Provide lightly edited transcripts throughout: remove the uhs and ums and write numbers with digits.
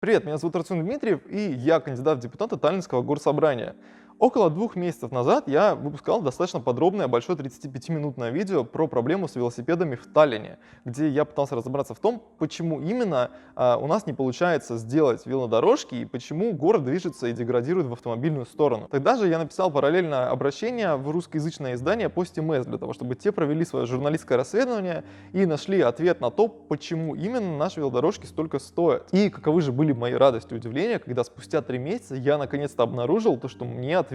Привет, меня зовут Арсен Дмитриев, и я кандидат в депутаты Таллинского горсобрания. Около 2 месяцев назад я выпускал достаточно подробное, большое 35-минутное видео про проблему с велосипедами в Таллине, где я пытался разобраться в том, почему именно у нас не получается сделать велодорожки и почему город движется и деградирует в автомобильную сторону. Тогда же я написал параллельно обращение в русскоязычное издание Post.ms для того, чтобы те провели свое журналистское расследование и нашли ответ на то, почему именно наши велодорожки столько стоят. И каковы же были мои радость и удивление, когда спустя 3 месяца я наконец-то обнаружил то, что мне ответили.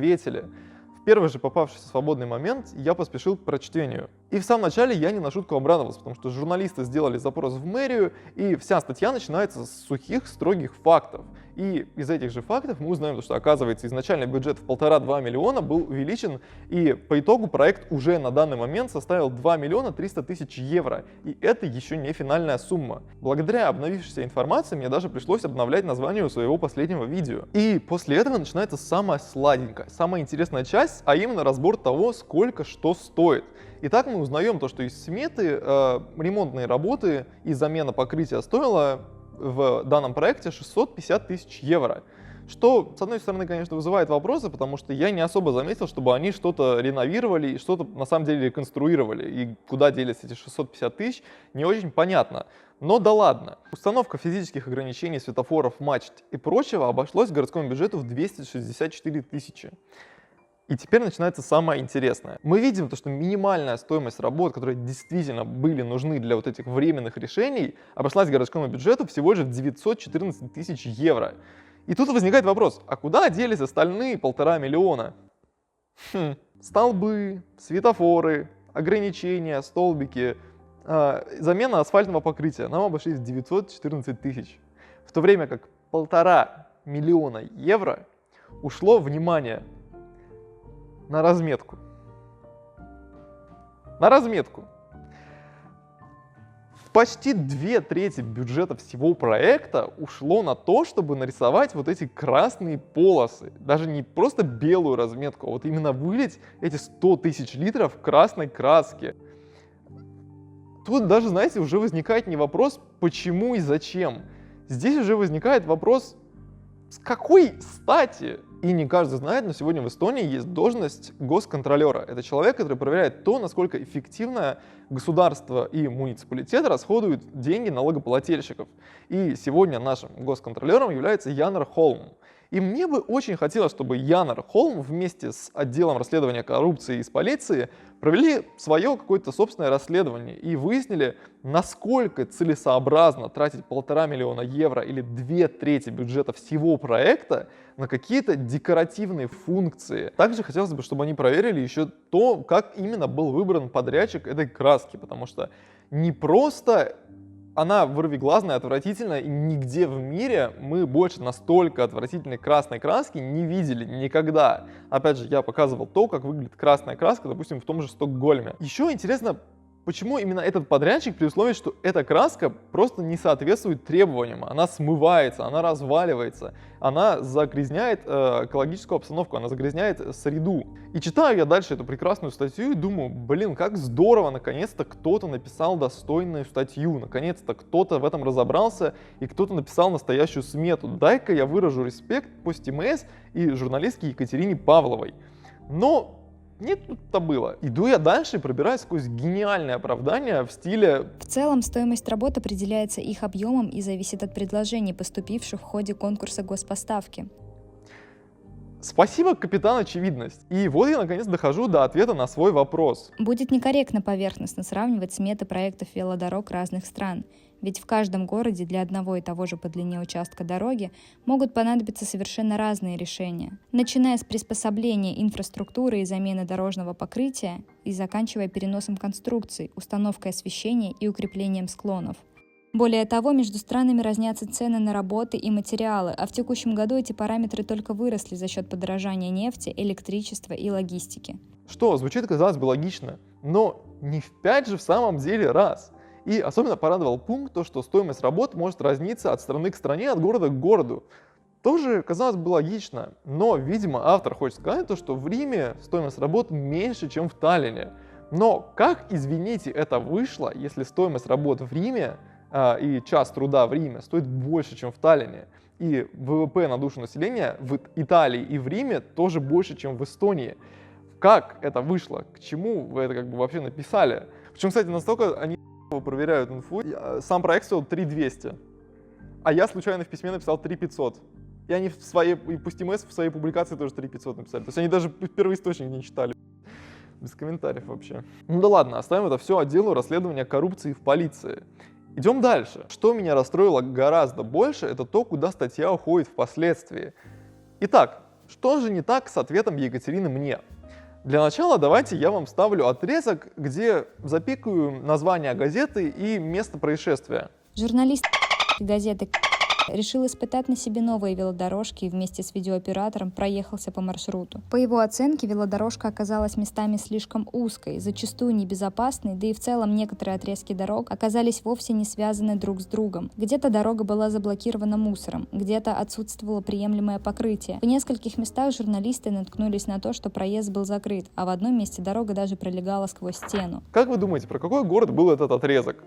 В первый же попавшийся свободный момент я поспешил к прочтению. И в самом начале я не на шутку обрадовался, потому что журналисты сделали запрос в мэрию, и вся статья начинается с сухих, строгих фактов. И из этих же фактов мы узнаем, что, оказывается, изначальный бюджет в 1,5–2 миллиона был увеличен, и по итогу проект уже на данный момент составил 2 миллиона 300 тысяч евро. И это еще не финальная сумма. Благодаря обновившейся информации мне даже пришлось обновлять название у своего последнего видео. И после этого начинается самая сладенькая, самая интересная часть, а именно разбор того, сколько что стоит. Итак, мы узнаем то, что из сметы ремонтные работы и замена покрытия стоила в данном проекте 650 тысяч евро. Что, с одной стороны, конечно, вызывает вопросы, потому что я не особо заметил, чтобы они что-то реновировали и что-то на самом деле реконструировали. И куда делись эти 650 тысяч, не очень понятно. Но да ладно. Установка физических ограничений, светофоров, мачт и прочего обошлось городскому бюджету в 264 тысячи. И теперь начинается самое интересное. Мы видим то, что минимальная стоимость работ, которые действительно были нужны для вот этих временных решений, обошлась городскому бюджету всего лишь в 914 тысяч евро. И тут возникает вопрос, а куда делись остальные 1,5 миллиона? Столбы, светофоры, ограничения, столбики, замена асфальтного покрытия нам обошлись в 914 тысяч. В то время как 1,5 миллиона евро ушло, внимание, на разметку. На разметку. Почти 2/3 бюджета всего проекта ушло на то, чтобы нарисовать вот эти красные полосы. Даже не просто белую разметку, а вот именно вылить эти 100 тысяч литров красной краски. Тут даже, знаете, уже возникает не вопрос, почему и зачем. Здесь уже возникает вопрос, с какой стати? И не каждый знает, но сегодня в Эстонии есть должность госконтролера. Это человек, который проверяет то, насколько эффективно государство и муниципалитет расходуют деньги налогоплательщиков. И сегодня нашим госконтролером является Янар Холм. И мне бы очень хотелось, чтобы Янар Холм вместе с отделом расследования коррупции из полиции провели свое какое-то собственное расследование и выяснили, насколько целесообразно тратить 1,5 миллиона евро или 2/3 бюджета всего проекта на какие-то декоративные функции. Также хотелось бы, чтобы они проверили еще то, как именно был выбран подрядчик этой краски, потому что не просто она вырвиглазная, отвратительная, и нигде в мире мы больше настолько отвратительной красной краски не видели никогда. Опять же, я показывал то, как выглядит красная краска, допустим, в том же Стокгольме. Еще интересно, почему именно этот подрядчик, при условии, что эта краска просто не соответствует требованиям. Она смывается, она разваливается, она загрязняет экологическую обстановку, она загрязняет среду. И читаю я дальше эту прекрасную статью и думаю, блин, как здорово, наконец-то кто-то написал достойную статью, наконец-то кто-то в этом разобрался и кто-то написал настоящую смету. Дай-ка я выражу респект Post.ms и журналистке Екатерине Павловой. Но не тут-то было. Иду я дальше и пробираюсь сквозь гениальное оправдание в стиле: в целом, стоимость работ определяется их объемом и зависит от предложений, поступивших в ходе конкурса госпоставки. Спасибо, капитан Очевидность. И вот я наконец дохожу до ответа на свой вопрос. Будет некорректно поверхностно сравнивать сметы проектов велодорог разных стран, ведь в каждом городе для одного и того же по длине участка дороги могут понадобиться совершенно разные решения, начиная с приспособления инфраструктуры и замены дорожного покрытия и заканчивая переносом конструкций, установкой освещения и укреплением склонов. Более того, между странами разнятся цены на работы и материалы, а в текущем году эти параметры только выросли за счет подорожания нефти, электричества и логистики. Что, звучит, казалось бы, логично, но не в 5 же в самом деле раз. И особенно порадовал пункт, то, что стоимость работ может разниться от страны к стране, от города к городу. Тоже, казалось бы, логично, но, видимо, автор хочет сказать то, что в Риме стоимость работ меньше, чем в Таллине. Но как, извините, это вышло, если стоимость работ в Риме и час труда в Риме стоит больше, чем в Таллине? И ВВП на душу населения в Италии и в Риме тоже больше, чем в Эстонии. Как это вышло? К чему вы это как бы вообще написали? Причем, кстати, настолько они проверяют инфу. Сам проект стоил 3200, а я случайно в письме написал 3500. И они в своей, и пусть в своей публикации тоже 3500 написали. То есть они даже первоисточник не читали. Без комментариев вообще. Ну да ладно, оставим это все отделу расследования коррупции в полиции. Идем дальше. Что меня расстроило гораздо больше, это то, куда статья уходит впоследствии. Итак, что же не так с ответом Екатерины мне? Для начала давайте я вам вставлю отрезок, где запикаю название газеты и место происшествия. Журналист газеты решил испытать на себе новые велодорожки и вместе с видеооператором проехался по маршруту. По его оценке, велодорожка оказалась местами слишком узкой, зачастую небезопасной, да и в целом некоторые отрезки дорог оказались вовсе не связаны друг с другом. Где-то дорога была заблокирована мусором, где-то отсутствовало приемлемое покрытие. В нескольких местах журналисты наткнулись на то, что проезд был закрыт, а в одном месте дорога даже пролегала сквозь стену. Как вы думаете, про какой город был этот отрезок?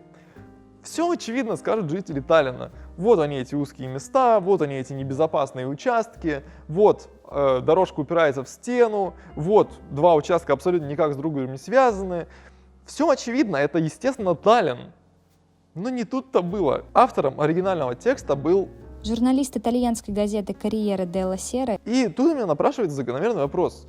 Все очевидно, скажут жители Таллина. Вот они эти узкие места, вот они эти небезопасные участки, вот дорожка упирается в стену, вот два участка абсолютно никак с другом не связаны. Все очевидно, это, естественно, Таллин. Но не тут-то было. Автором оригинального текста был журналист итальянской газеты «Корриере делла Сера». И тут у меня напрашивается закономерный вопрос.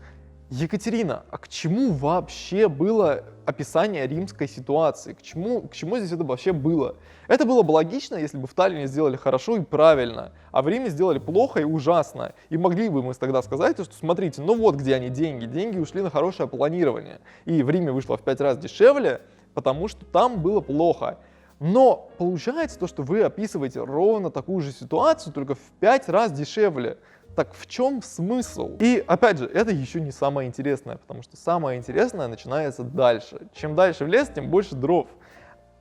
Екатерина, а к чему вообще было описание римской ситуации? К чему здесь это вообще было? Это было бы логично, если бы в Таллине сделали хорошо и правильно, а в Риме сделали плохо и ужасно. И могли бы мы тогда сказать, что смотрите, ну вот где они деньги. Деньги ушли на хорошее планирование. И в Риме вышло в 5 раз дешевле, потому что там было плохо. Но получается то, что вы описываете ровно такую же ситуацию, только в 5 раз дешевле. Так в чем смысл? И опять же, это еще не самое интересное, потому что самое интересное начинается дальше. Чем дальше в лес, тем больше дров.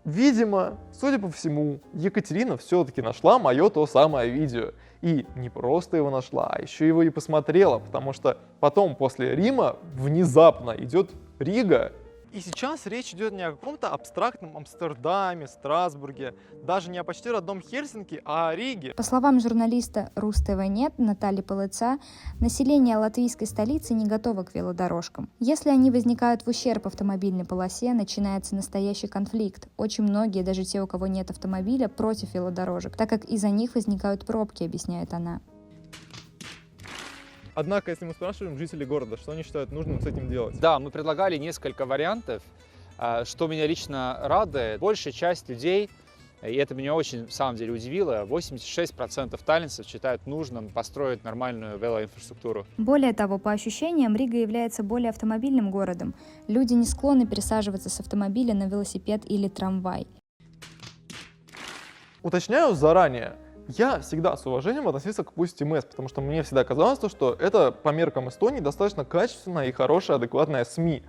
Видимо, судя по всему, Екатерина все-таки нашла мое то самое видео. И не просто его нашла, а еще его и посмотрела, потому что потом, после Рима, внезапно идет Рига. И сейчас речь идет не о каком-то абстрактном Амстердаме, Страсбурге, даже не о почти родном Хельсинки, а о Риге. По словам журналиста РусТВ.нет Натальи Полыца, население латвийской столицы не готово к велодорожкам. Если они возникают в ущерб автомобильной полосе, начинается настоящий конфликт. Очень многие, даже те, у кого нет автомобиля, против велодорожек, так как из-за них возникают пробки, объясняет она. Однако, если мы спрашиваем жителей города, что они считают нужным с этим делать? Да, мы предлагали несколько вариантов, что меня лично радует. Большая часть людей, и это меня очень, в самом деле, удивило, 86% таллинцев считают нужным построить нормальную велоинфраструктуру. Более того, по ощущениям, Рига является более автомобильным городом. Люди не склонны пересаживаться с автомобиля на велосипед или трамвай. Уточняю заранее. Я всегда с уважением относился к Пусти МС, потому что мне всегда казалось, что это по меркам Эстонии достаточно качественная и хорошая, адекватная СМИ.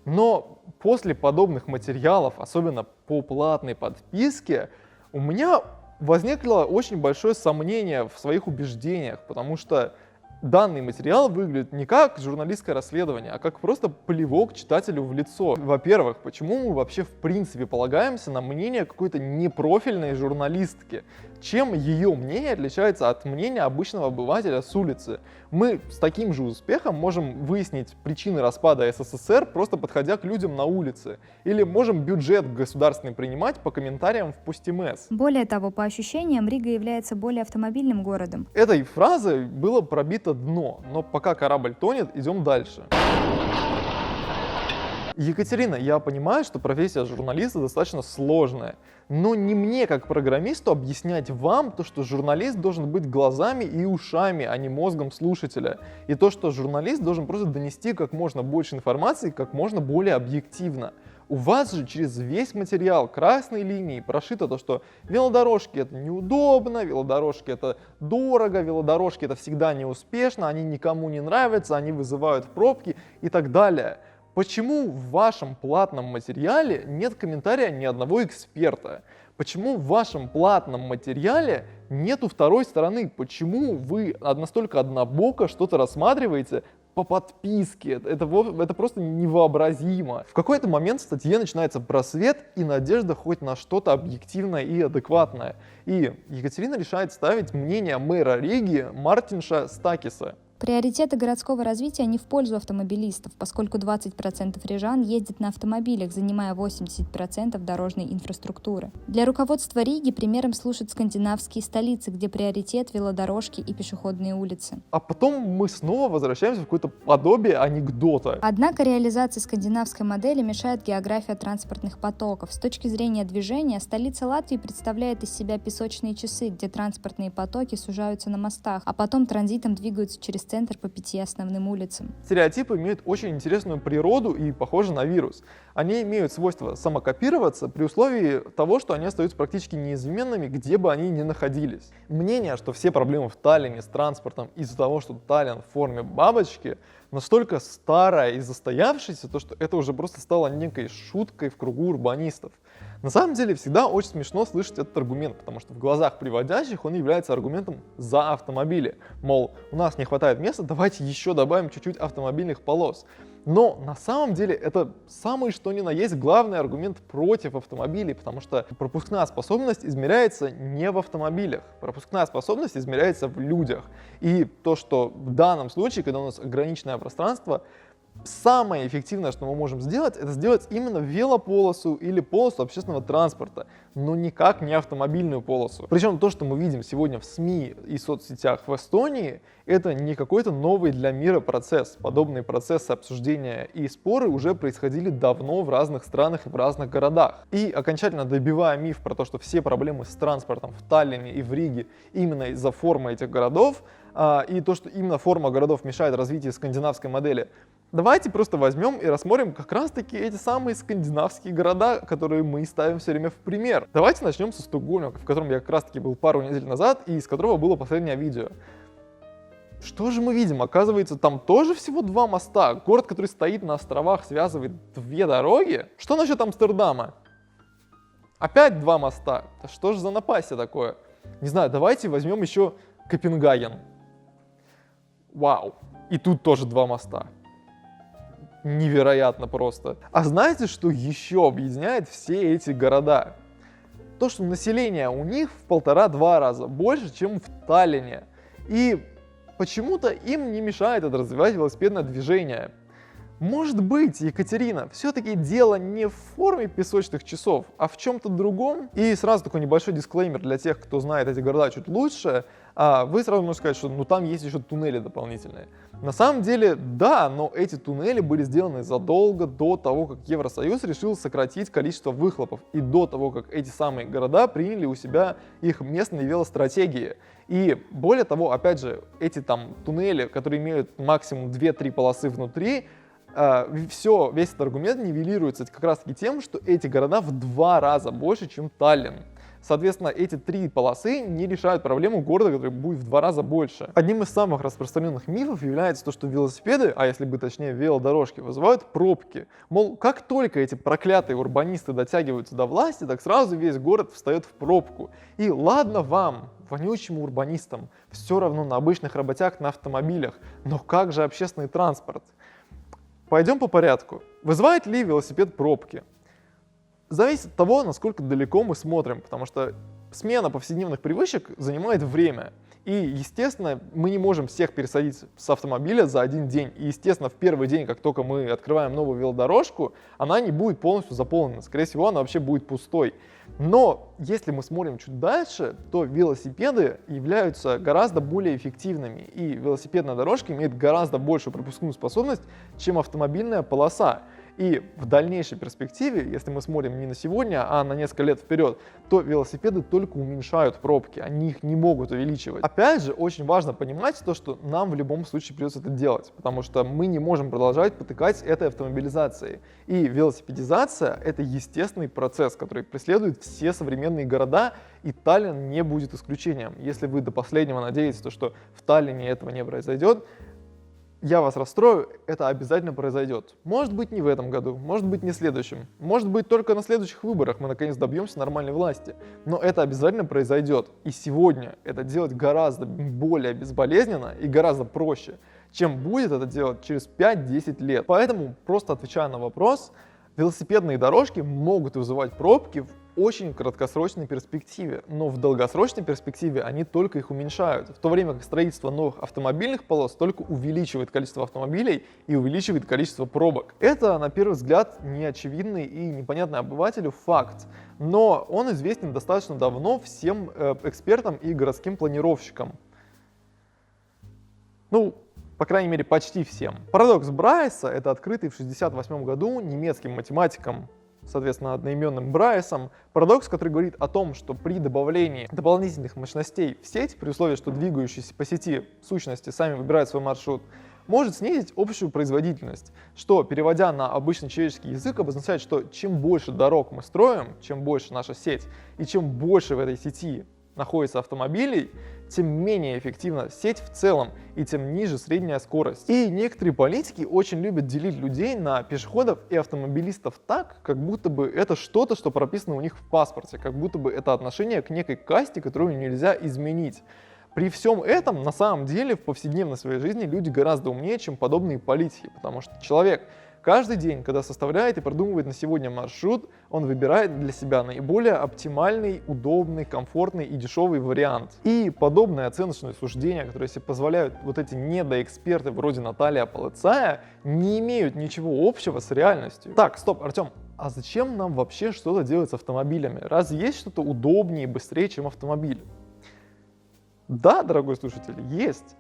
Но после подобных материалов, особенно по платной подписке, у меня возникло очень большое сомнение в своих убеждениях, потому что данный материал выглядит не как журналистское расследование, а как просто плевок читателю в лицо. Во-первых, почему мы вообще в принципе полагаемся на мнение какой-то непрофильной журналистки? Чем ее мнение отличается от мнения обычного обывателя с улицы? Мы с таким же успехом можем выяснить причины распада СССР, просто подходя к людям на улице. Или можем бюджет государственный принимать по комментариям в Пустимес. Более того, по ощущениям, Рига является более автомобильным городом. Этой фразой было пробито дно, но пока корабль тонет, идем дальше. Екатерина, я понимаю, что профессия журналиста достаточно сложная, но не мне, как программисту, объяснять вам то, что журналист должен быть глазами и ушами, а не мозгом слушателя. И то, что журналист должен просто донести как можно больше информации, как можно более объективно. У вас же через весь материал красной линией прошито то, что велодорожки это неудобно, велодорожки это дорого, велодорожки это всегда неуспешно, они никому не нравятся, они вызывают пробки и так далее. Почему в вашем платном материале нет комментария ни одного эксперта? Почему в вашем платном материале нету второй стороны? Почему вы настолько однобоко что-то рассматриваете по подписке. Это просто невообразимо. В какой-то момент в статье начинается просвет и надежда хоть на что-то объективное и адекватное. И Екатерина решает ставить мнение мэра Риги Мартинша Стакиса. Приоритеты городского развития не в пользу автомобилистов, поскольку 20% рижан ездят на автомобилях, занимая 80% дорожной инфраструктуры. Для руководства Риги примером служат скандинавские столицы, где приоритет велодорожки и пешеходные улицы. А потом мы снова возвращаемся в какое-то подобие анекдота. Однако реализации скандинавской модели мешает география транспортных потоков. С точки зрения движения, столица Латвии представляет из себя песочные часы, где транспортные потоки сужаются на мостах, а потом транзитом двигаются через центр по 5 основным улицам. Стереотипы имеют очень интересную природу и похожи на вирус. Они имеют свойство самокопироваться при условии того, что они остаются практически неизменными, где бы они ни находились. Мнение, что все проблемы в Таллине с транспортом из-за того, что Таллин в форме бабочки, настолько старое и застоявшееся, то что это уже просто стало некой шуткой в кругу урбанистов. На самом деле всегда очень смешно слышать этот аргумент, потому что в глазах приводящих он является аргументом за автомобили. Мол, у нас не хватает места, давайте еще добавим чуть-чуть автомобильных полос. Но на самом деле это самый что ни на есть главный аргумент против автомобилей, потому что пропускная способность измеряется не в автомобилях, пропускная способность измеряется в людях. И то, что в данном случае, когда у нас ограниченное пространство, самое эффективное, что мы можем сделать, это сделать именно велополосу или полосу общественного транспорта, но никак не автомобильную полосу. Причем то, что мы видим сегодня в СМИ и соцсетях в Эстонии, это не какой-то новый для мира процесс. Подобные процессы обсуждения и споры уже происходили давно в разных странах и в разных городах. И окончательно добивая миф про то, что все проблемы с транспортом в Таллине и в Риге именно из-за формы этих городов, и то, что именно форма городов мешает развитию скандинавской модели, давайте просто возьмем и рассмотрим как раз-таки эти самые скандинавские города, которые мы ставим все время в пример. Давайте начнем со Стокгольма, в котором я как раз-таки был пару недель назад и из которого было последнее видео. Что же мы видим? Оказывается, там тоже всего 2 моста. Город, который стоит на островах, связывает 2 дороги. Что насчет Амстердама? Опять 2 моста. Да что же за напасти такое? Не знаю, давайте возьмем еще Копенгаген. Вау. И тут тоже 2 моста. Невероятно просто. А знаете, что еще объединяет все эти города? То, что население у них в 1,5-2 раза больше, чем в Таллине. И почему-то им не мешает это развивать велосипедное движение. Может быть, Екатерина, все-таки дело не в форме песочных часов, а в чем-то другом? И сразу такой небольшой дисклеймер для тех, кто знает эти города чуть лучше. Вы сразу можете сказать, что там есть еще туннели дополнительные. На самом деле, да, но эти туннели были сделаны задолго до того, как Евросоюз решил сократить количество выхлопов, и до того, как эти самые города приняли у себя их местные велостратегии. И более того, опять же, эти там туннели, которые имеют максимум 2-3 полосы внутри, весь этот аргумент нивелируется как раз таки тем, что эти города в 2 раза больше, чем Таллин. Соответственно, эти 3 полосы не решают проблему города, который будет в 2 раза больше. Одним из самых распространенных мифов является то, что велосипеды, а если быть точнее велодорожки, вызывают пробки. Мол, как только эти проклятые урбанисты дотягиваются до власти, так сразу весь город встает в пробку. И ладно вам, вонючим урбанистам, все равно на обычных работяг на автомобилях, но как же общественный транспорт? Пойдем по порядку. Вызывает ли велосипед пробки? Зависит от того, насколько далеко мы смотрим, потому что смена повседневных привычек занимает время. И, естественно, мы не можем всех пересадить с автомобиля за один день. И, естественно, в первый день, как только мы открываем новую велодорожку, она не будет полностью заполнена. Скорее всего, она вообще будет пустой. Но если мы смотрим чуть дальше, то велосипеды являются гораздо более эффективными. И велосипедная дорожка имеет гораздо большую пропускную способность, чем автомобильная полоса. И в дальнейшей перспективе, если мы смотрим не на сегодня, а на несколько лет вперед, то велосипеды только уменьшают пробки, они их не могут увеличивать. Опять же, очень важно понимать то, что нам в любом случае придется это делать, потому что мы не можем продолжать потыкать этой автомобилизацией. И велосипедизация — это естественный процесс, который преследует все современные города, и Таллин не будет исключением. Если вы до последнего надеетесь, что в Таллине этого не произойдет, я вас расстрою, это обязательно произойдет. Может быть, не в этом году, может быть, не в следующем, может быть, только на следующих выборах мы наконец добьемся нормальной власти. Но это обязательно произойдет. И сегодня это делать гораздо более безболезненно и гораздо проще, чем будет это делать через 5-10 лет. Поэтому, просто отвечая на вопрос, велосипедные дорожки могут вызывать пробки в очень краткосрочной перспективе, но в долгосрочной перспективе они только их уменьшают, в то время как строительство новых автомобильных полос только увеличивает количество автомобилей и увеличивает количество пробок. Это, на первый взгляд, неочевидный и непонятный обывателю факт, но он известен достаточно давно всем экспертам и городским планировщикам. Ну, по крайней мере, почти всем. Парадокс Брайеса — это открытый в 1968 году немецким математиком, соответственно, одноименным Брайесом, парадокс, который говорит о том, что при добавлении дополнительных мощностей в сеть, при условии, что двигающиеся по сети сущности сами выбирают свой маршрут, может снизить общую производительность, что, переводя на обычный человеческий язык, обозначает, что чем больше дорог мы строим, чем больше наша сеть, и чем больше в этой сети находится автомобилей, тем менее эффективна сеть в целом и тем ниже средняя скорость. И некоторые политики очень любят делить людей на пешеходов и автомобилистов так, как будто бы это что-то, что прописано у них в паспорте, как будто бы это отношение к некой касте, которую нельзя изменить. При всем этом, на самом деле, в повседневной своей жизни люди гораздо умнее, чем подобные политики, потому что человек каждый день, когда составляет и продумывает на сегодня маршрут, он выбирает для себя наиболее оптимальный, удобный, комфортный и дешевый вариант. И подобные оценочные суждения, которые себе позволяют вот эти недоэксперты вроде Наталья Полыцая, не имеют ничего общего с реальностью. Так, стоп, Артем, а зачем нам вообще что-то делать с автомобилями? Разве есть что-то удобнее и быстрее, чем автомобиль? Да, дорогой слушатель, есть.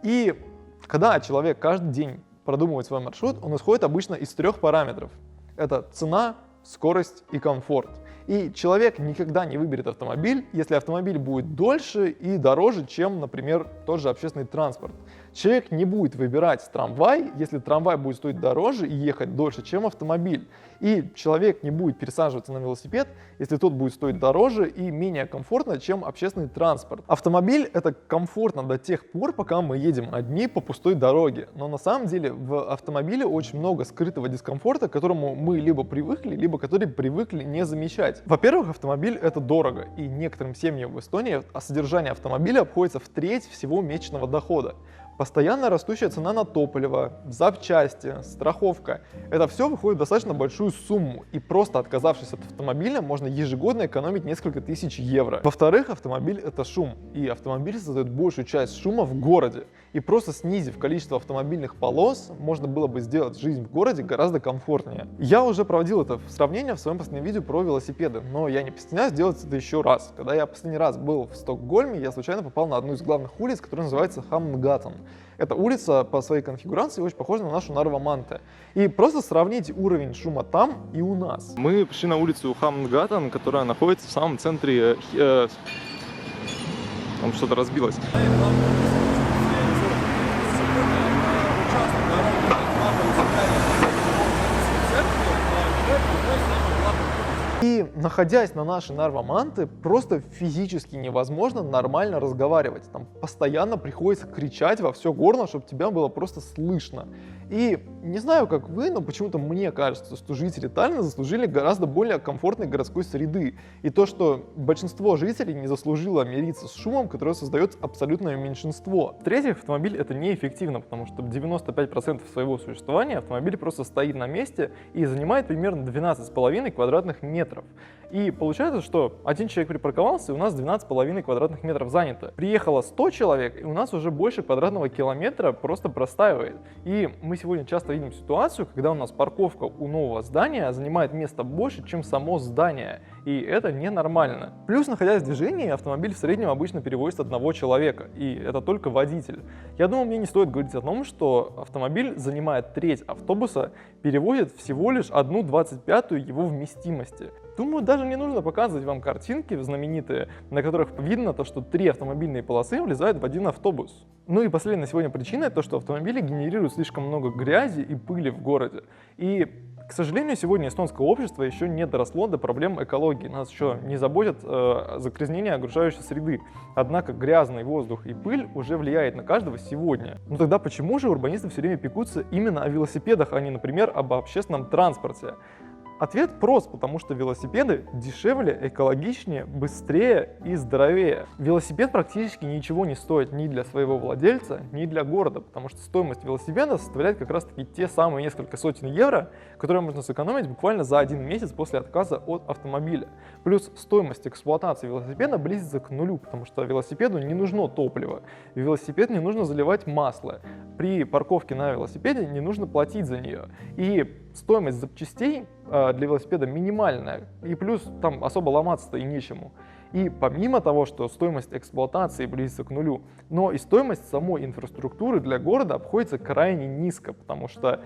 И когда человек каждый день продумывает свой маршрут, он исходит обычно из 3 параметров. Это цена, скорость и комфорт. И человек никогда не выберет автомобиль, если автомобиль будет дольше и дороже, чем, например, тот же общественный транспорт. Человек не будет выбирать трамвай, если трамвай будет стоить дороже и ехать дольше, чем автомобиль. И человек не будет пересаживаться на велосипед, если тот будет стоить дороже и менее комфортно, чем общественный транспорт. Автомобиль — это комфортно до тех пор, пока мы едем одни по пустой дороге. Но на самом деле в автомобиле очень много скрытого дискомфорта, к которому мы либо привыкли, либо который привыкли не замечать. Во-первых, автомобиль — это дорого, и некоторым семьям в Эстонии содержание автомобиля обходится в треть всего месячного дохода. Постоянно растущая цена на топливо, запчасти, страховка – это все выходит в достаточно большую сумму, и просто отказавшись от автомобиля, можно ежегодно экономить несколько тысяч евро. Во-вторых, автомобиль – это шум, и автомобиль создает большую часть шума в городе. И просто снизив количество автомобильных полос, можно было бы сделать жизнь в городе гораздо комфортнее. Я уже проводил это сравнение в своем последнем видео про велосипеды, но я не постесняюсь сделать это еще раз. Когда я последний раз был в Стокгольме, я случайно попал на одну из главных улиц, которая называется Хамнгатен. Эта улица по своей конфигурации очень похожа на нашу Нарва-Манте. И просто сравните уровень шума там и у нас. Мы пришли на улицу Хамнгатен, которая находится в самом центре... Там что-то разбилось. И находясь на нашей Нарва-Манте, просто физически невозможно нормально разговаривать. Там постоянно приходится кричать во все горло, чтобы тебя было просто слышно. И не знаю, как вы, но почему-то мне кажется, что жители Таллина заслужили гораздо более комфортной городской среды. И то, что большинство жителей не заслужило мириться с шумом, который создает абсолютное меньшинство. В-третьих, автомобиль — это неэффективно, потому что 95% своего существования автомобиль просто стоит на месте и занимает примерно 12,5 квадратных метров. И получается, что один человек припарковался, и у нас 12,5 квадратных метров занято. Приехало 100 человек, и у нас уже больше квадратного километра просто простаивает. И мы сегодня часто видим ситуацию, когда у нас парковка у нового здания занимает место больше, чем само здание. И это ненормально. Плюс, находясь в движении, автомобиль в среднем обычно перевозит одного человека, и это только водитель. Я думаю, мне не стоит говорить о том, что автомобиль занимает треть автобуса, перевозит всего лишь 1/25 его вместимости. Думаю, даже не нужно показывать вам картинки знаменитые, на которых видно то, что 3 автомобильные полосы влезают в один автобус. Ну и последняя на сегодня причина — это то, что автомобили генерируют слишком много грязи и пыли в городе. И, к сожалению, сегодня эстонское общество еще не доросло до проблем экологии. Нас еще не заботят загрязнение окружающей среды. Однако грязный воздух и пыль уже влияет на каждого сегодня. Но тогда почему же урбанисты все время пекутся именно о велосипедах, а не, например, об общественном транспорте? Ответ прост, потому что велосипеды дешевле, экологичнее, быстрее и здоровее. Велосипед практически ничего не стоит ни для своего владельца, ни для города, потому что стоимость велосипеда составляет как раз-таки те самые несколько сотен евро, которые можно сэкономить буквально за 1 месяц после отказа от автомобиля. Плюс стоимость эксплуатации велосипеда близится к нулю, потому что велосипеду не нужно топливо, в велосипед не нужно заливать масло. При парковке на велосипеде не нужно платить за нее. И стоимость запчастей для велосипеда минимальная, и плюс там особо ломаться-то и нечему. И помимо того, что стоимость эксплуатации близится к нулю, но и стоимость самой инфраструктуры для города обходится крайне низко, потому что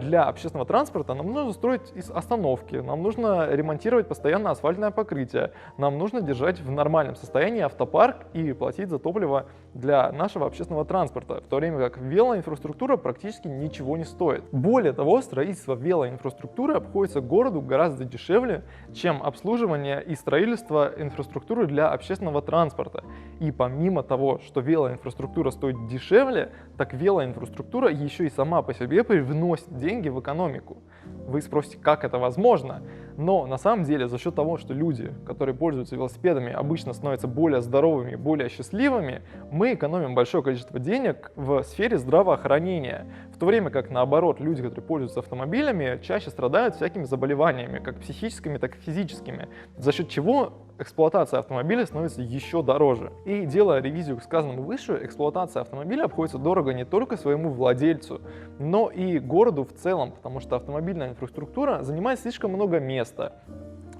для общественного транспорта нам нужно строить остановки, нам нужно ремонтировать постоянно асфальтное покрытие, нам нужно держать в нормальном состоянии автопарк и платить за топливо для нашего общественного транспорта, в то время как велоинфраструктура практически ничего не стоит. Более того, строительство велоинфраструктуры обходится городу гораздо дешевле, чем обслуживание и строительство инфраструктуры для общественного транспорта. И помимо того, что велоинфраструктура стоит дешевле, так велоинфраструктура еще и сама по себе привносит деньги в экономику. Вы спросите, как это возможно? Но на самом деле за счет того, что люди, которые пользуются велосипедами, обычно становятся более здоровыми, более счастливыми, мы экономим большое количество денег в сфере здравоохранения. В то время как наоборот, люди, которые пользуются автомобилями, чаще страдают всякими заболеваниями, как психическими, так и физическими, за счет чего эксплуатация автомобиля становится еще дороже. И делая ревизию к сказанному выше, эксплуатация автомобиля обходится дорого не только своему владельцу, но и городу в целом, потому что автомобильная инфраструктура занимает слишком много места.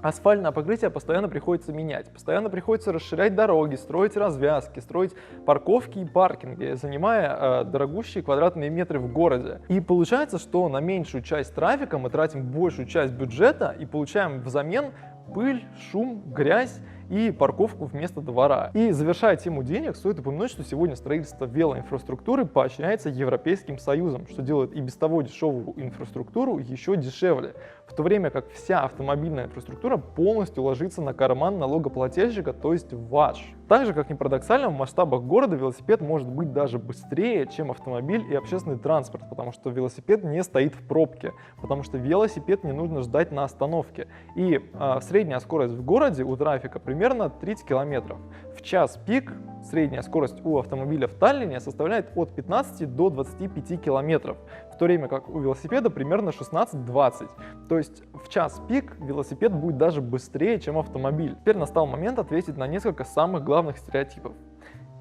Асфальтное покрытие постоянно приходится менять, постоянно приходится расширять дороги, строить развязки, строить парковки и паркинги, занимая дорогущие квадратные метры в городе. И получается, что на меньшую часть трафика мы тратим большую часть бюджета и получаем взамен пыль, шум, грязь и парковку вместо двора. И завершая тему денег, стоит упомянуть, что сегодня строительство велоинфраструктуры поощряется Европейским Союзом, что делает и без того дешевую инфраструктуру еще дешевле, в то время как вся автомобильная инфраструктура полностью ложится на карман налогоплательщика, то есть ваш. Так же, как ни парадоксально, в масштабах города велосипед может быть даже быстрее, чем автомобиль и общественный транспорт, потому что велосипед не стоит в пробке, потому что велосипед не нужно ждать на остановке. И средняя скорость в городе у трафика примерно 30 км. В час пик средняя скорость у автомобиля в Таллине составляет от 15 до 25 км, в то время как у велосипеда примерно 16-20. То есть в час пик велосипед будет даже быстрее, чем автомобиль. Теперь настал момент ответить на несколько самых главных стереотипов.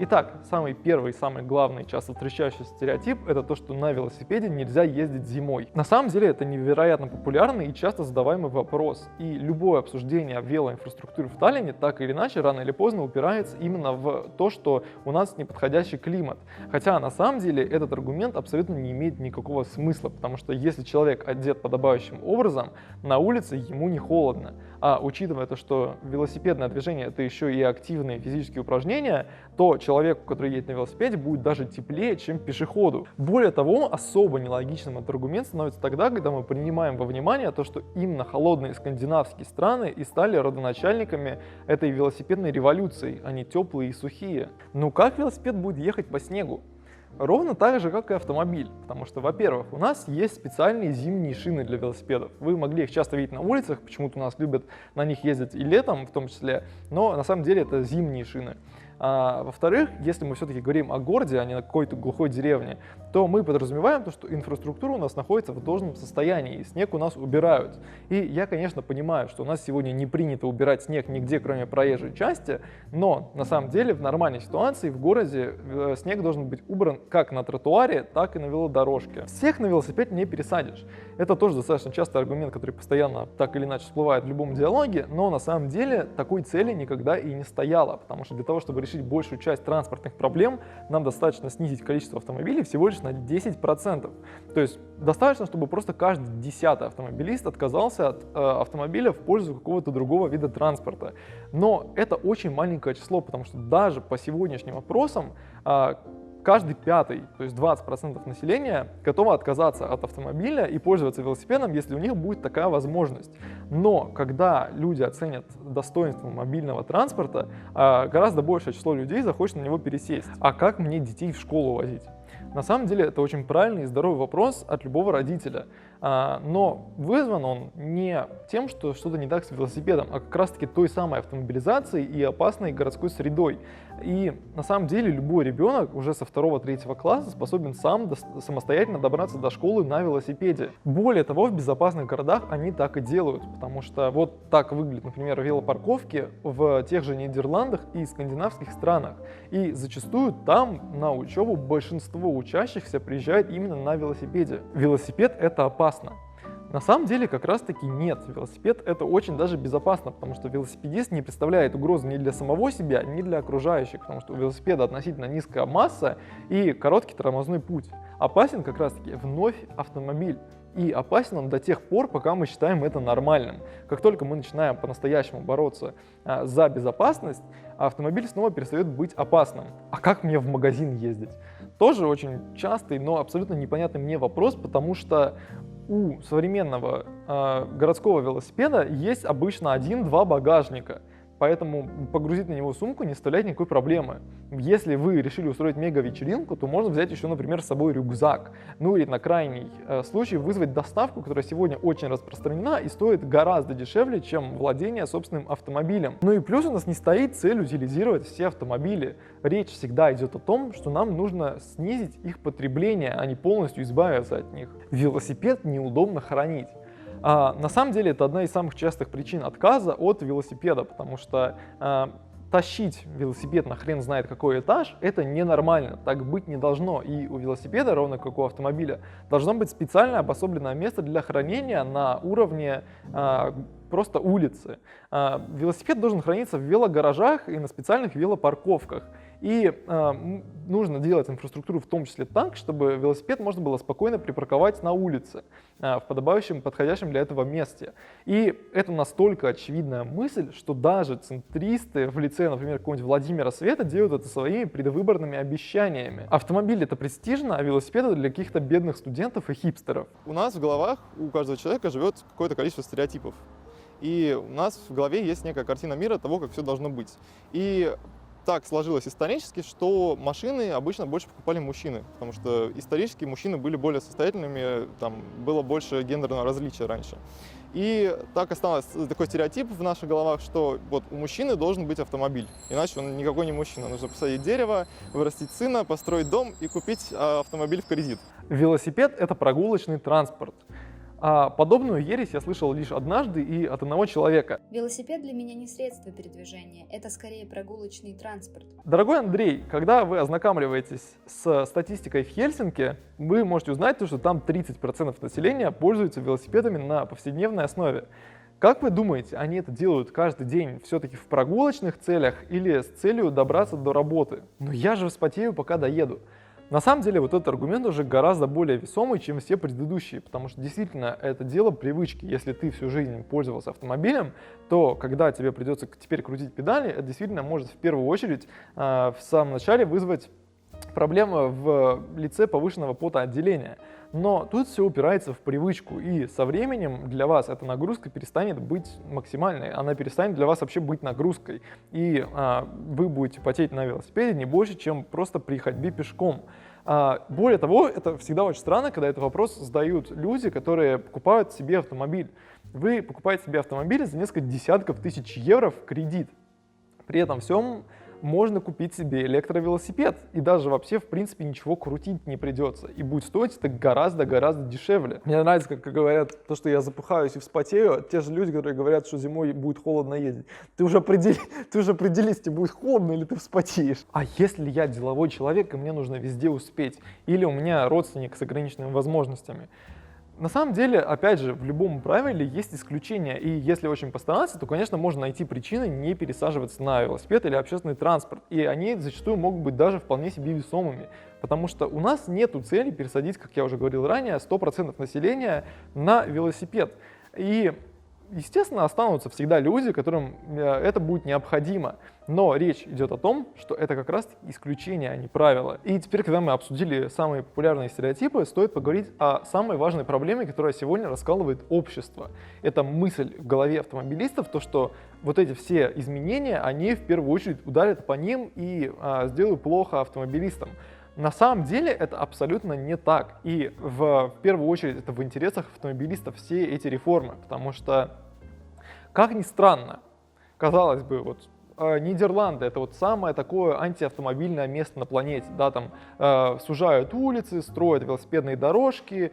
Итак, самый первый, самый главный, часто встречающийся стереотип – это то, что на велосипеде нельзя ездить зимой. На самом деле это невероятно популярный и часто задаваемый вопрос, и любое обсуждение велоинфраструктуры в Таллине так или иначе рано или поздно упирается именно в то, что у нас неподходящий климат. Хотя на самом деле этот аргумент абсолютно не имеет никакого смысла, потому что если человек одет подобающим образом, на улице ему не холодно. А учитывая то, что велосипедное движение – это еще и активные физические упражнения, то человеку, который едет на велосипеде, будет даже теплее, чем пешеходу. Более того, особо нелогичным этот аргумент становится тогда, когда мы принимаем во внимание то, что именно холодные скандинавские страны и стали родоначальниками этой велосипедной революции, а не теплые и сухие. Ну как велосипед будет ехать по снегу? Ровно так же, как и автомобиль, потому что, во-первых, у нас есть специальные зимние шины для велосипедов. Вы могли их часто видеть на улицах, почему-то у нас любят на них ездить и летом в том числе, но на самом деле это зимние шины. Во-вторых, если мы все-таки говорим о городе, а не о какой-то глухой деревне, то мы подразумеваем то, что инфраструктура у нас находится в должном состоянии, и снег у нас убирают. И я, конечно, понимаю, что у нас сегодня не принято убирать снег нигде, кроме проезжей части, но на самом деле в нормальной ситуации в городе снег должен быть убран как на тротуаре, так и на велодорожке. Всех на велосипед не пересадишь. Это тоже достаточно частый аргумент, который постоянно так или иначе всплывает в любом диалоге, но на самом деле такой цели никогда и не стояло, потому что для того, чтобы решить большую часть транспортных проблем, нам достаточно снизить количество автомобилей всего лишь на 10%. То есть достаточно, чтобы просто каждый 10-й автомобилист отказался от автомобиля в пользу какого-то другого вида транспорта. Но это очень маленькое число, потому что даже по сегодняшним опросам каждый 5-й, то есть 20% населения, готово отказаться от автомобиля и пользоваться велосипедом, если у них будет такая возможность. Но когда люди оценят достоинство мобильного транспорта, гораздо большее число людей захочет на него пересесть. А как мне детей в школу возить? На самом деле это очень правильный и здоровый вопрос от любого родителя. Но вызван он не тем, что что-то не так с велосипедом, а как раз-таки той самой автомобилизацией и опасной городской средой. И на самом деле любой ребенок уже со 2-3 класса способен самостоятельно добраться до школы на велосипеде. Более того, в безопасных городах они так и делают, потому что вот так выглядят, например, велопарковки в тех же Нидерландах и скандинавских странах. И зачастую там на учебу большинство учащихся приезжает именно на велосипеде. Велосипед — это опасно. На самом деле как раз таки нет. Велосипед — это очень даже безопасно, потому что велосипедист не представляет угрозы ни для самого себя, ни для окружающих, потому что у велосипеда относительно низкая масса и короткий тормозной путь. Опасен как раз таки вновь автомобиль. И опасен он до тех пор, пока мы считаем это нормальным. Как только мы начинаем по-настоящему бороться за безопасность, автомобиль снова перестает быть опасным. А как мне в магазин ездить? Тоже очень частый, но абсолютно непонятный мне вопрос, потому что у современного городского велосипеда есть обычно 1-2 багажника. Поэтому погрузить на него сумку не составляет никакой проблемы. Если вы решили устроить мега-вечеринку, то можно взять еще, например, с собой рюкзак. Ну или на крайний случай вызвать доставку, которая сегодня очень распространена и стоит гораздо дешевле, чем владение собственным автомобилем. Ну и плюс у нас не стоит цель утилизировать все автомобили. Речь всегда идет о том, что нам нужно снизить их потребление, а не полностью избавиться от них. Велосипед неудобно хранить. На самом деле это одна из самых частых причин отказа от велосипеда, потому что тащить велосипед на хрен знает какой этаж — это ненормально, так быть не должно. И у велосипеда, ровно как у автомобиля, должно быть специально обособленное место для хранения на уровне просто улицы. Велосипед должен храниться в велогаражах и на специальных велопарковках. И нужно делать инфраструктуру в том числе так, чтобы велосипед можно было спокойно припарковать на улице, в подходящем для этого месте. И это настолько очевидная мысль, что даже центристы в лице, например, какого-нибудь Владимира Света делают это своими предвыборными обещаниями. Автомобиль — это престижно, а велосипед — это для каких-то бедных студентов и хипстеров. У нас в головах у каждого человека живет какое-то количество стереотипов. И у нас в голове есть некая картина мира того, как все должно быть. И так сложилось исторически, что машины обычно больше покупали мужчины, потому что исторически мужчины были более состоятельными, там было больше гендерного различия раньше. И так осталось такой стереотип в наших головах, что вот у мужчины должен быть автомобиль, иначе он никакой не мужчина. Нужно посадить дерево, вырастить сына, построить дом и купить автомобиль в кредит. Велосипед — это прогулочный транспорт. Подобную ересь я слышал лишь однажды и от одного человека. Велосипед для меня не средство передвижения, это скорее прогулочный транспорт. Дорогой Андрей, когда вы ознакомливаетесь с статистикой в Хельсинки, вы можете узнать, что там 30% населения пользуются велосипедами на повседневной основе. Как вы думаете, они это делают каждый день все-таки в прогулочных целях или с целью добраться до работы? Но я же вспотею, пока доеду. На самом деле вот этот аргумент уже гораздо более весомый, чем все предыдущие, потому что действительно это дело привычки. Если ты всю жизнь пользовался автомобилем, то когда тебе придется теперь крутить педали, это действительно может в первую очередь в самом начале вызвать проблемы в лице повышенного потоотделения. Но тут все упирается в привычку, и со временем для вас эта нагрузка перестанет быть максимальной, она перестанет для вас вообще быть нагрузкой, и вы будете потеть на велосипеде не больше, чем просто при ходьбе пешком. Более того, это всегда очень странно, когда этот вопрос задают люди, которые покупают себе автомобиль. Вы покупаете себе автомобиль за несколько десятков тысяч евро в кредит. При этом всем можно купить себе электровелосипед, и даже вообще, в принципе, ничего крутить не придется, и будет стоить это гораздо-гораздо дешевле. Мне нравится, как говорят, то, что я запыхаюсь и вспотею, те же люди, которые говорят, что зимой будет холодно ездить. Ты уже определись, тебе будет холодно или ты вспотеешь. А если я деловой человек, и мне нужно везде успеть, или у меня родственник с ограниченными возможностями? На самом деле, опять же, в любом правиле есть исключения, и если очень постараться, то, конечно, можно найти причины не пересаживаться на велосипед или общественный транспорт, и они зачастую могут быть даже вполне себе весомыми, потому что у нас нет цели пересадить, как я уже говорил ранее, 100% населения на велосипед. И, естественно, останутся всегда люди, которым это будет необходимо. Но речь идет о том, что это как раз исключение, а не правило. И теперь, когда мы обсудили самые популярные стереотипы, стоит поговорить о самой важной проблеме, которая сегодня раскалывает общество. Это мысль в голове автомобилистов, то, что вот эти все изменения, они в первую очередь ударят по ним и сделают плохо автомобилистам. На самом деле это абсолютно не так. И в первую очередь это в интересах автомобилистов все эти реформы, потому что, как ни странно, казалось бы, вот Нидерланды — это вот самое такое антиавтомобильное место на планете, да, там сужают улицы, строят велосипедные дорожки,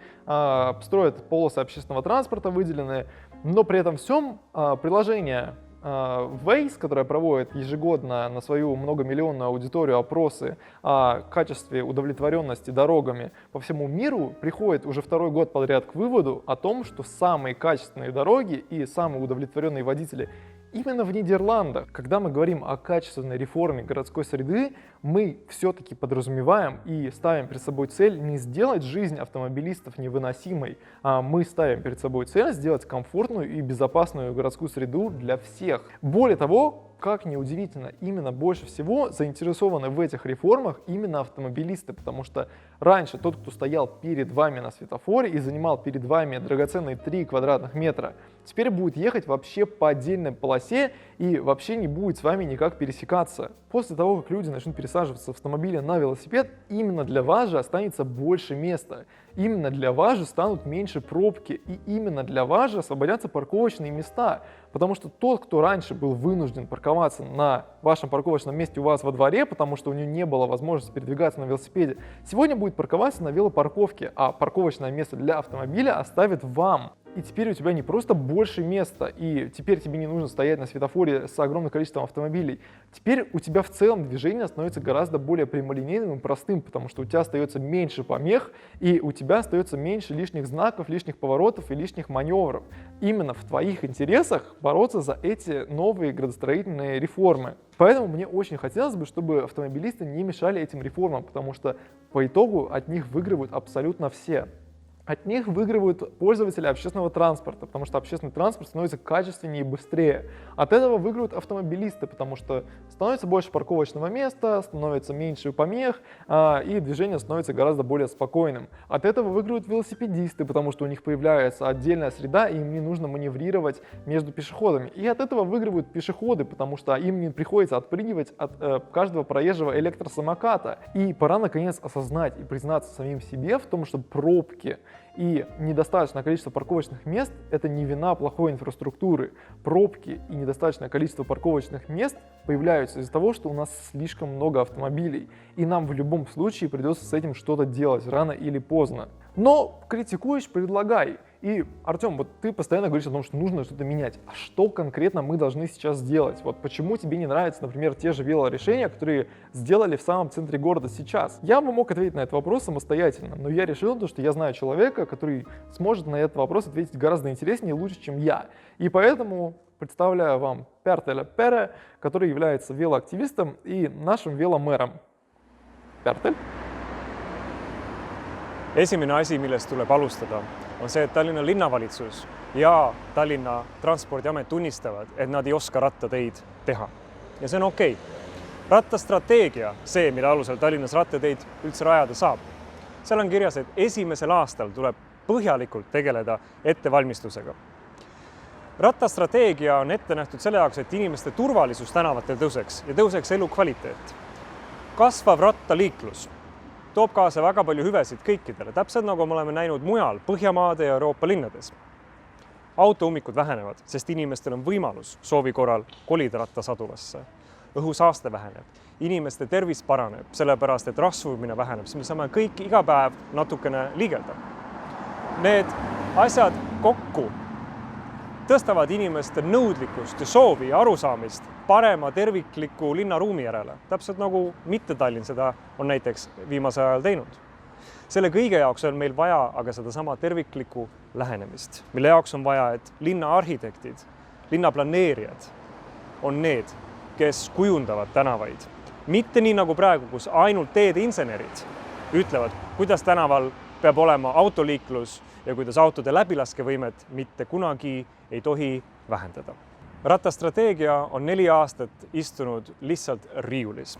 строят полосы общественного транспорта выделенные, но при этом всем приложение Waze, которая проводит ежегодно на свою многомиллионную аудиторию опросы о качестве удовлетворенности дорогами по всему миру, приходит уже второй год подряд к выводу о том, что самые качественные дороги и самые удовлетворенные водители именно в Нидерландах. Когда мы говорим о качественной реформе городской среды, мы все-таки подразумеваем и ставим перед собой цель не сделать жизнь автомобилистов невыносимой, а мы ставим перед собой цель сделать комфортную и безопасную городскую среду для всех. Более того, как ни удивительно, именно больше всего заинтересованы в этих реформах именно автомобилисты, потому что раньше тот, кто стоял перед вами на светофоре и занимал перед вами драгоценные 3 квадратных метра, теперь будет ехать вообще по отдельной полосе и вообще не будет с вами никак пересекаться. После того, как люди начнут пересаживаться в автомобили на велосипед, именно для вас же останется больше места. Именно для вас же станут меньше пробки, и именно для вас же освободятся парковочные места. Потому что тот, кто раньше был вынужден парковаться на вашем парковочном месте у вас во дворе, потому что у него не было возможности передвигаться на велосипеде, сегодня будет парковаться на велопарковке, а парковочное место для автомобиля оставит вам. И теперь у тебя не просто больше места, и теперь тебе не нужно стоять на светофоре с огромным количеством автомобилей. Теперь у тебя в целом движение становится гораздо более прямолинейным и простым, потому что у тебя остается меньше помех, и у тебя остается меньше лишних знаков, лишних поворотов и лишних маневров. Именно в твоих интересах бороться за эти новые градостроительные реформы. Поэтому мне очень хотелось бы, чтобы автомобилисты не мешали этим реформам, потому что по итогу от них выигрывают абсолютно все. От них выигрывают пользователи общественного транспорта, потому что общественный транспорт становится качественнее и быстрее. От этого выигрывают автомобилисты, потому что становится больше парковочного места, становится меньше помех, и движение становится гораздо более спокойным. От этого выигрывают велосипедисты, потому что у них появляется отдельная среда, и им не нужно маневрировать между пешеходами. И от этого выигрывают пешеходы, потому что им не приходится отпрыгивать от каждого проезжего электросамоката. И пора наконец осознать и признаться самим себе в том, что пробки и недостаточное количество парковочных мест — это не вина плохой инфраструктуры. Пробки и недостаточное количество парковочных мест появляются из-за того, что у нас слишком много автомобилей, и нам в любом случае придется с этим что-то делать рано или поздно. Но критикуешь — предлагай. И, Артем, вот ты постоянно говоришь о том, что нужно что-то менять. А что конкретно мы должны сейчас сделать? Вот почему тебе не нравятся, например, те же велорешения, которые сделали в самом центре города сейчас? Я бы мог ответить на этот вопрос самостоятельно, но я решил, что я знаю человека, который сможет на этот вопрос ответить гораздо интереснее и лучше, чем я. И поэтому представляю вам Пертеля Пере, который является велоактивистом и нашим веломэром. Пертель? Esimene asi, millest tuleb alustada, on see, et Tallinna linnavalitsus ja Tallinna Transpordiamet tunnistavad, et nad ei oska rattateid teha. Ja see on okei. Rattastrateegia, see, mille alusel Tallinnas rattateid üldse rajada saab, seal on kirjas, et esimesel aastal tuleb põhjalikult tegeleda ettevalmistusega. Rattastrateegia on ette nähtud selle jaoks, et inimeste turvalisus tänavatel tõuseks ja tõuseks elukvaliteet. Kasvav rattaliiklus toob kaasa väga palju hüvesid kõikidele, täpselt nagu me oleme näinud mujal Põhjamaade ja Euroopa linnades. Autoummikud vähenevad, sest inimestel on võimalus soovi korral kolida rattasadulasse. Õhusaaste väheneb, inimeste tervis paraneb, sellepärast et rasvumine väheneb, siis me saame kõik iga päev natukene liigelda. Need asjad kokku tõstavad inimeste nõudlikkust ja soovi ja arusaamist parema tervikliku linnaruumi järele, täpselt nagu Mitte-Tallinn seda on näiteks viimase ajal teinud. Selle kõige jaoks on meil vaja aga seda sama terviklikku lähenemist, mille jaoks on vaja, et linnaarhitektid, linnaplaneerijad on need, kes kujundavad tänavaid. Mitte nii nagu praegu, kus ainult teedeinsenerid ütlevad, kuidas tänaval peab olema autoliiklus ja kuidas autode läbilaskevõimet mitte kunagi ei tohi vähendada. Rattastrateegia on 4 aastat istunud lihtsalt riiulis.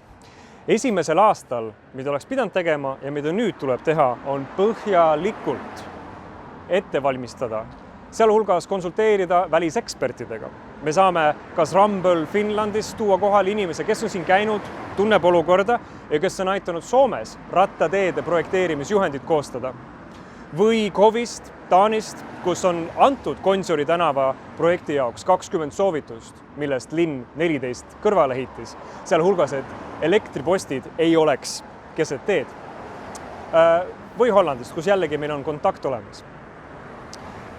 Esimesel aastal, mida oleks pidanud tegema ja mida nüüd tuleb teha, on põhjalikult ette valmistada sealhulgas konsulteerida välisekspertidega. Me saame kas Rumble Finlandist tuua kohale inimese, kes on siin käinud, tunneb olukorda ja kes on aitanud Soomes rattateede projekteerimisjuhendit koostada. Või KOV-ist, Taanist, kus on antud Gonsiori tänava projekti jaoks 20 soovitust, millest linn 14 kõrvale heitis, sealhulgas, et elektripostid ei oleks keset teed. Või Hollandist, kus jällegi meil on kontakt olemas.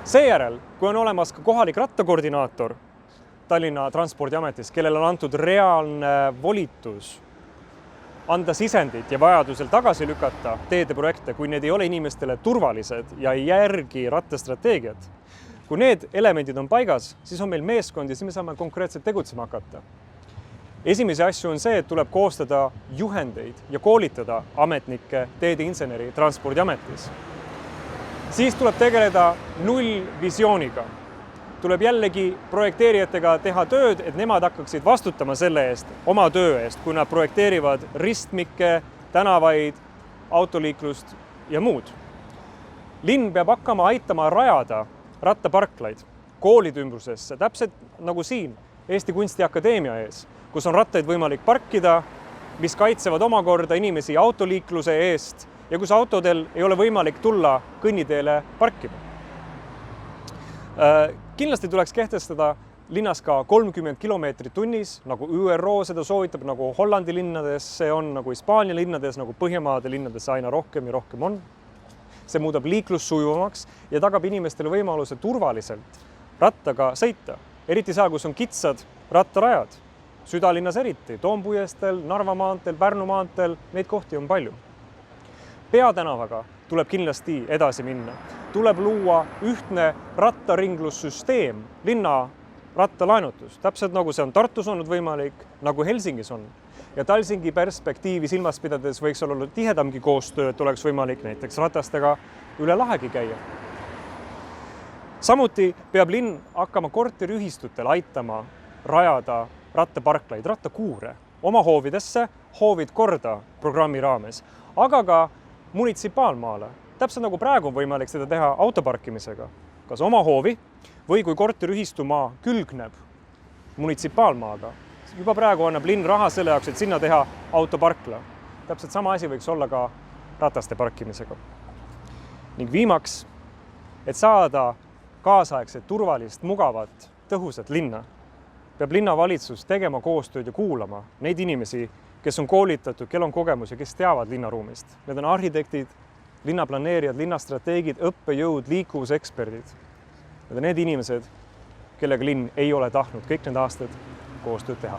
Seejärel, kui on olemas ka kohalik rattakoordinaator Tallinna Transpordiametis, kellel on antud reaalne volitus anda sisendit ja vajadusel tagasi lükata teedeprojekte, kui need ei ole inimestele turvalised ja ei järgi rattastrateegiat. Kui need elemendid on paigas, siis on meil meeskond ja siis me saame konkreetselt tegutsema hakata. Esimese asju on see, et tuleb koostada juhendeid ja koolitada ametnikke teedeinseneri Transpordiametis. Siis tuleb tegeleda nullvisiooniga. Tuleb jällegi projekteerijatega teha tööd, et nemad hakkaksid vastutama selle eest, oma töö eest, kui nad projekteerivad ristmikke, tänavaid, autoliiklust ja muud. Linn peab hakkama aitama rajada rattaparklaid koolide ümbrusesse, täpselt nagu siin Eesti Kunstiakadeemia ees, kus on rattaid võimalik parkida, mis kaitsevad omakorda inimesi autoliikluse eest ja kus autodel ei ole võimalik tulla kõnniteele parkima. Kindlasti tuleks kehtestada linnas ka 30 kilomeetrit tunnis, nagu ÜRO seda soovitab, nagu Hollandi linnades see on, nagu Hispaania linnades, nagu Põhjamaade linnades aina rohkem ja rohkem on. See muudab liiklus sujuvamaks ja tagab inimestele võimaluse turvaliselt rattaga sõita. Eriti seal, kus on kitsad rattarajad, südalinnas eriti, Toompuiesteel, Narva maanteel, Pärnu maanteel, neid kohti on palju. Peatänavaga tuleb kindlasti edasi minna. Tuleb luua ühtne rattaringlussüsteem, linna rattalaenutus, täpselt nagu see on Tartus olnud võimalik, nagu Helsingis on. Ja Talsingi perspektiivi silmas pidades võiks olla tihedamgi koostöö, et oleks võimalik näiteks ratastega üle lahegi käia. Samuti peab linn hakkama korteriühistutel aitama rajada rattaparklaid, rattakuure oma hoovidesse, hoovid korda programmi raames, aga ka munitsipaalmaale. Täpselt nagu praegu on võimalik seda teha autoparkimisega, kas oma hoovi või kui korteriühistumaa külgneb munitsipaalmaaga. Juba praegu annab linn raha selle jaoks, et sinna teha autoparkla. Täpselt sama asi võiks olla ka rataste parkimisega. Ning viimaks, et saada kaasaegset, turvalist, mugavat, tõhusat linna, peab linnavalitsus tegema koostööd ja kuulama neid inimesi, kes on koolitatud, kel on kogemus ja kes teavad linnaruumist. Need on arhitektid, linnaplaneerijad, linnastrateegid, õppejõud, liikuvuseksperdid. Need on need inimesed, kellega linn ei ole tahtnud kõik need aastad koostööd teha.